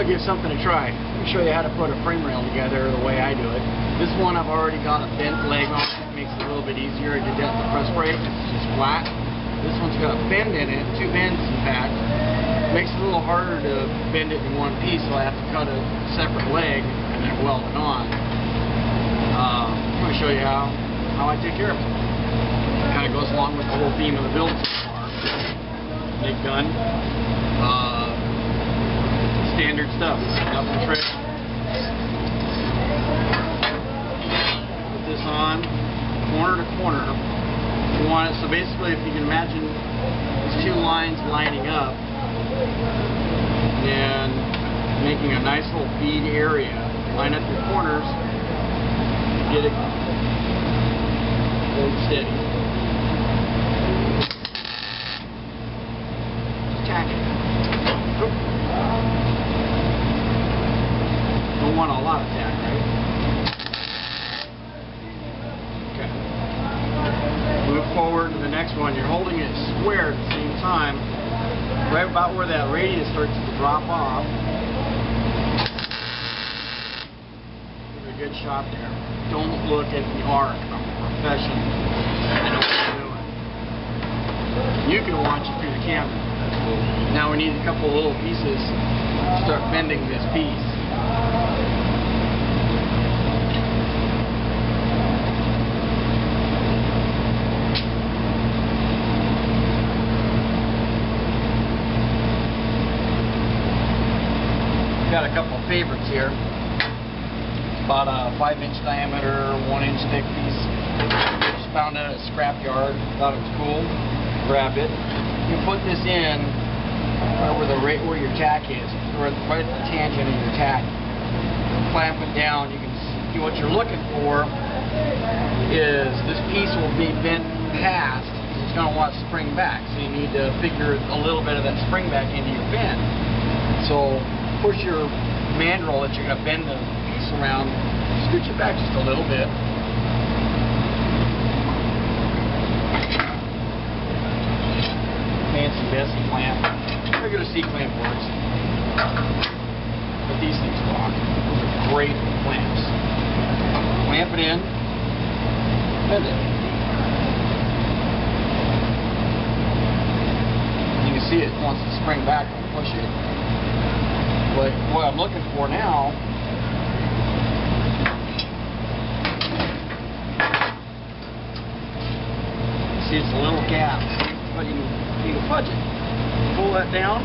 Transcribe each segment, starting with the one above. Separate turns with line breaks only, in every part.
give something a try. Let me show you how to put a frame rail together the way I do it. This one I've already got a bent leg on it. Makes it a little bit easier. I did that with the press brake. It's just flat. This one's got a bend in it, 2 bends in fact. Makes it a little harder to bend it in one piece, so I have to cut a separate leg and then weld it on. I'm going to show you how I take care of it. It kind of goes along with the whole theme of the build so far. Big gun. Standard stuff. Nothing trick. Put this on corner to corner. You want it so basically, if you can imagine these 2 lines lining up and making a nice little bead area. Line up your corners. Get it hold steady. Tack it. Don't want a lot of tack, right? Okay. Move forward to the next one. You're holding it square at the same time, right about where that radius starts to drop off. Give it a good shot there. Don't look at the arc. I'm a professional. I know what I'm doing. You can watch it through the camera. Now we need a couple little pieces to start bending this piece. Got a couple of favorites here. It's about a 5-inch diameter, 1-inch thick piece. Just found it at a scrapyard. Thought it was cool. Grabbed it. You put this in right where your tack is, right at the tangent of your tack. Clamp it down. You can see what you're looking for is this piece will be bent past. It's going to want to spring back, so you need to figure a little bit of that spring back into your bend. So push your mandrel that you're going to bend the piece around, scooch it back just a little bit. Fancy Bessie clamp. Regular C-clamp works. But these things rock. Those are great clamps. Clamp it in, bend it. You can see it wants to spring back and push it. But what I'm looking for now see, it's a little gap, but you can fudge it. Pull that down.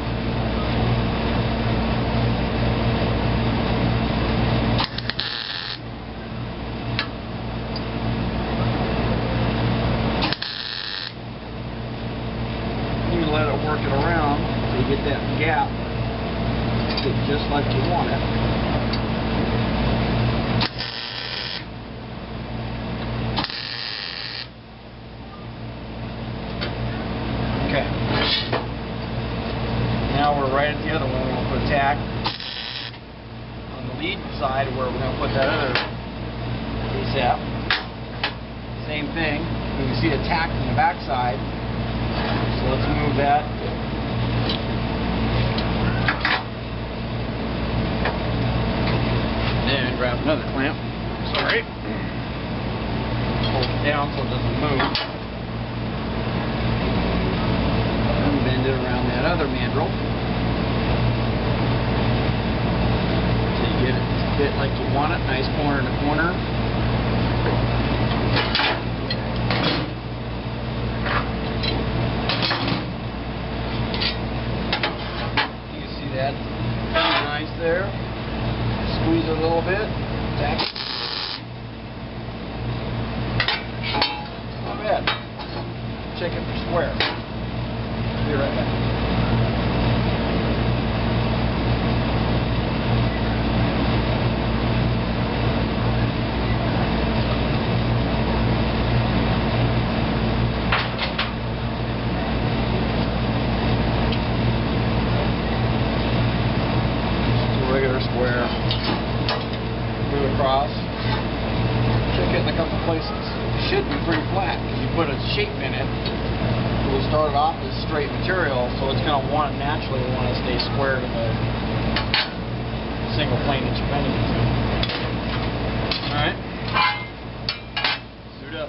You can let it work it around so you get that gap just like you want it. Okay. Now we're right at the other one. We're going to put a tack on the lead side where we're going to put that other piece at. Same thing. You can see the tack on the back side. So let's move that. And grab another clamp. Sorry. Hold it down so it doesn't move. And bend it around that other mandrel. So you get it to fit like you want it. Nice corner to corner. You can see that. Nice there. Squeeze it a little bit. Tack it. Not bad. Check it for square. Be right back. Regular square. Move across. Check it in a couple places. It should be pretty flat because you put a shape in it. It will start off as straight material, so it's going to naturally want to stay square to the single plane that you're bending it to. Alright. Suit up.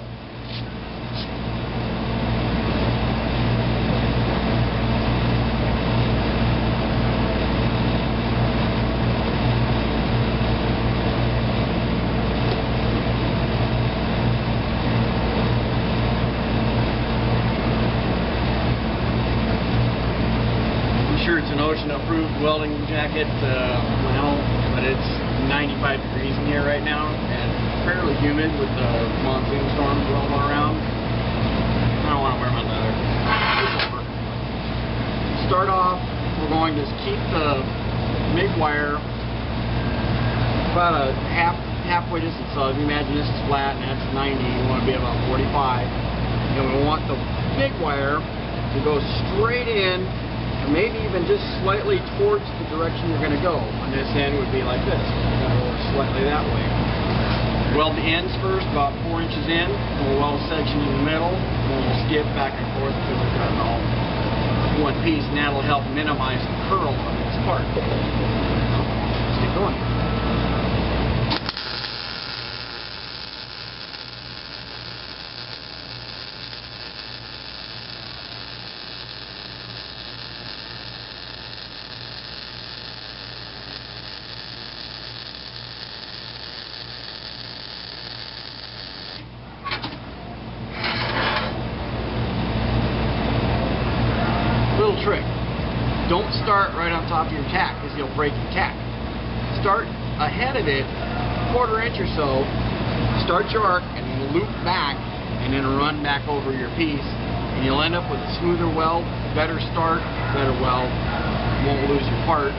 Sure, it's an ocean-approved welding jacket, but it's 95 degrees in here right now and fairly humid with the monsoon storms rolling around. I don't want to wear my leather. This will work. Start off, we're going to keep the MIG wire about a halfway distance. So if you imagine this is flat and that's 90, you want to be about 45. And we want the MIG wire to go straight in, maybe even just slightly towards the direction you're going to go. On this end would be like this, or slightly that way. Weld the ends first, about 4 inches in. We'll weld a section in the middle, and then we'll skip back and forth until we've got it all one piece, and that'll help minimize the curl on this part. Let's get going. Little trick, don't start right on top of your tack because you'll break your tack. Start ahead of it, quarter inch or so, start your arc and loop back and then run back over your piece, and you'll end up with a smoother weld, better start, better weld, you won't lose your part.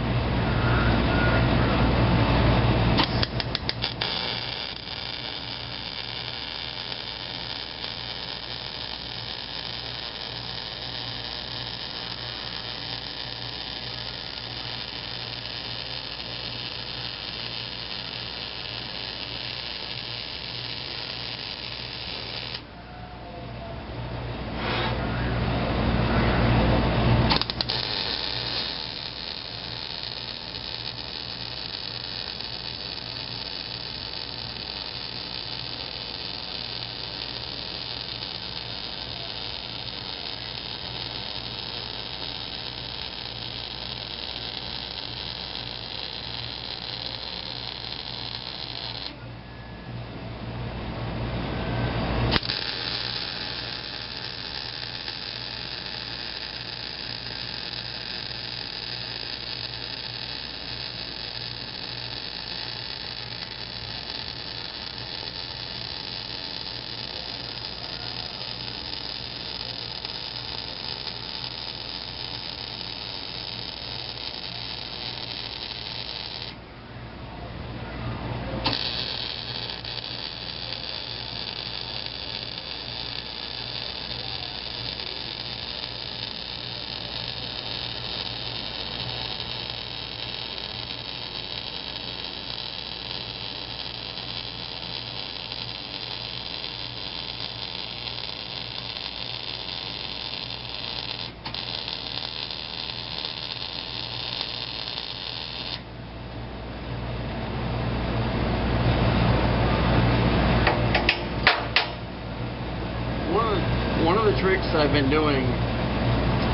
One of the tricks I've been doing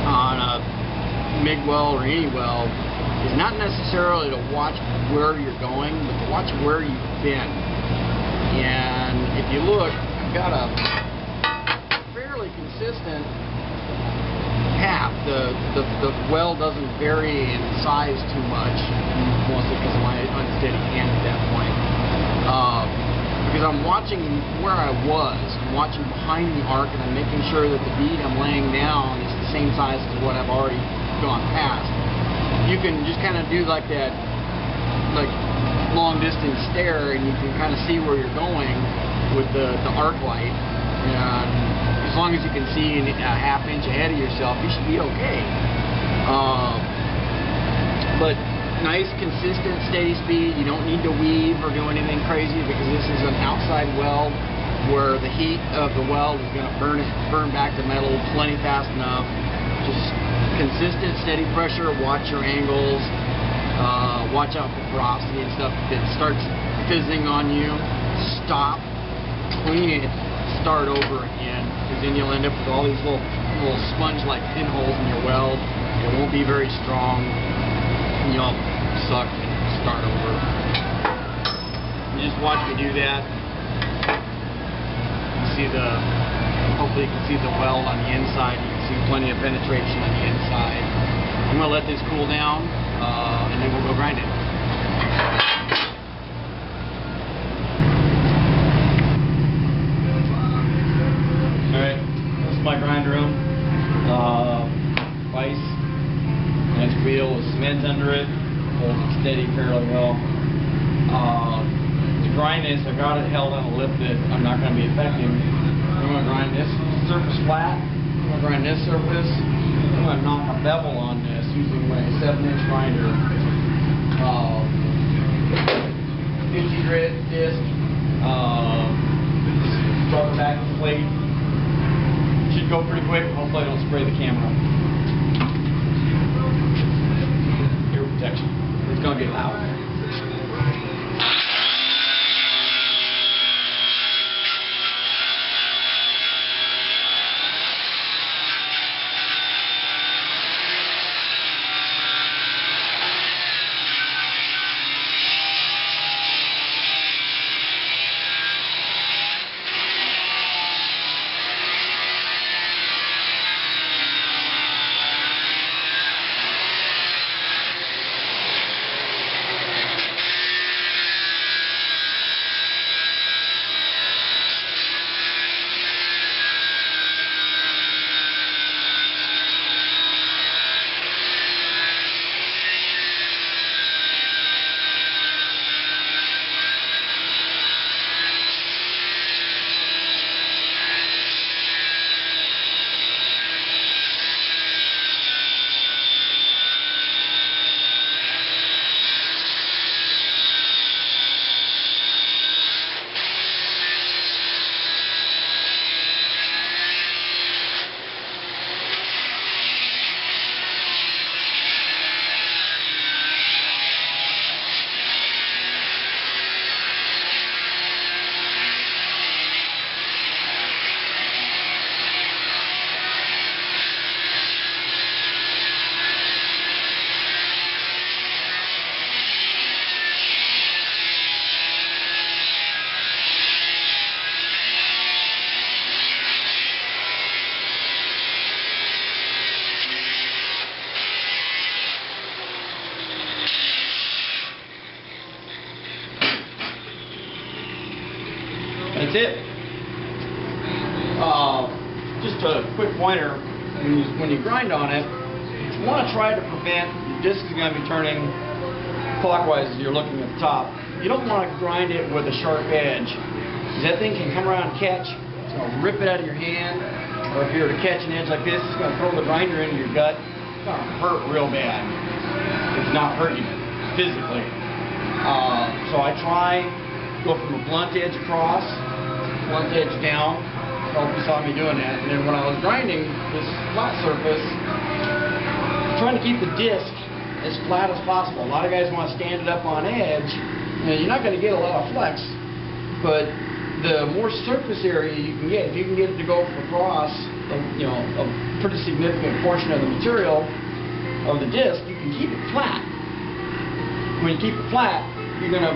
on a MIG weld or any weld is not necessarily to watch where you're going, but to watch where you've been. And if you look, I've got a fairly consistent path. The weld doesn't vary in size too much, mostly because of my unsteady hand at that point. Because I'm watching where I was, I'm watching behind the arc, and I'm making sure that the bead I'm laying down is the same size as what I've already gone past. You can just kind of do like that, like long distance stare, and you can kind of see where you're going with the arc light. And as long as you can see a half inch ahead of yourself, you should be okay. But nice, consistent, steady speed. You don't need to weave or do anything crazy because this is an outside weld where the heat of the weld is going to burn back the metal plenty fast enough. Just consistent, steady pressure. Watch your angles. Watch out for porosity and stuff. If it starts fizzing on you, stop, clean it, start over again, because then you'll end up with all these little sponge-like pinholes in your weld. It won't be very strong, and you'll suck and start over. You just watch me do that. You see hopefully you can see the weld on the inside. You can see plenty of penetration on the inside. I'm going to let this cool down, and then we'll go grind it. Alright, this is my grind room. Vice, nice wheel with cement under it, holds it steady fairly well. To grind this, I've got it held on a lip that I'm not going to be affecting. I'm going to grind this surface flat. I'm going to grind this surface. I'm going to knock a bevel on this using my 7-inch grinder. 50 grit disc. Rubber backing plate. Should go pretty quick. Hopefully I don't spray the camera. Ear protection. It's going to get loud. That's it. Just a quick pointer, when you grind on it, you want to try to prevent, your disc is going to be turning clockwise as you're looking at the top. You don't want to grind it with a sharp edge. That thing can come around and catch, it's going to rip it out of your hand, or if you were to catch an edge like this, it's going to throw the grinder into your gut. It's going to hurt real bad. It's not hurt you physically. So I try go from a blunt edge across, blunt edge down. I hope you saw me doing that. And then when I was grinding this flat surface, trying to keep the disc as flat as possible. A lot of guys want to stand it up on edge. You know, you're not going to get a lot of flex, but the more surface area you can get, if you can get it to go across, you know, a pretty significant portion of the material of the disc, you can keep it flat. When you keep it flat, you're going to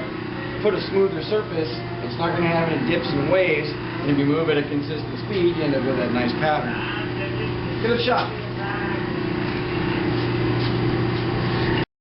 put a smoother surface. It's not going to have any dips and waves. And if you move at a consistent speed, you end up with that nice pattern. Give it a shot.